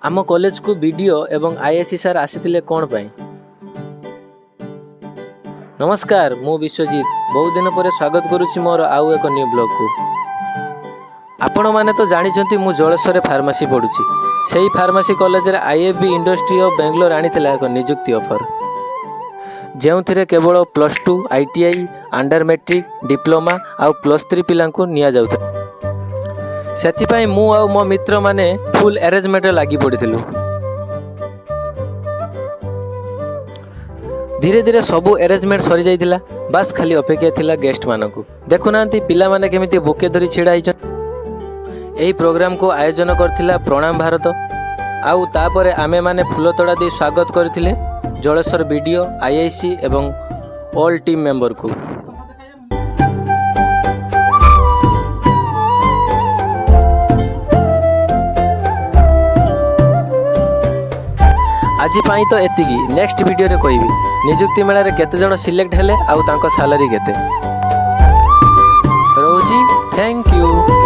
आम कॉलेज को बीडीओ एवं आईएससी सार आसीथिले कोन पई। नमस्कार, मु विश्वजीत बहुत दिन पर स्वागत करुछि मोर आउ एक न्यू ब्लॉग को। आपण माने तो जानिछंती मु जलेश्वर फार्मेसी पढुछि। सेही फार्मेसी कॉलेज रे आईएफबी इंडस्ट्री ऑफ बेंगलोर आनीथिला एक नियुक्ति ऑफर, जेउथिरे केवल +2 आईटीआई अंडर मैट्रिक डिप्लोमा आउ +3 पिला को निया जाउता। सेथिपाई मु आउ मो मित्र माने फुल अरेंजमेंट लागि पड़िथिलु। धीरे धीरे सबु अरेंजमेंट सरी जाइथिला, बस खाली अपेक्षा थिला गेस्ट मानकु। देखु नांती पिला माने केमिति बुके धरी छिड़ा आइछन। एही प्रोग्राम को आयोजन करथिला प्रणाम भारत। आउ तापरे आमे माने फूल तोड़ा दे स्वागत करथिले जलेश्वर बीडीओ आईआईसी एवं ऑल टीम मेंबर को। आज पाई तो एतिकी, नेक्स्ट वीडियो रे कहबी नियुक्ति मेला रे केते जण सिलेक्ट हेले आउ तांको सैलरी केते। रोजी थैंक यू।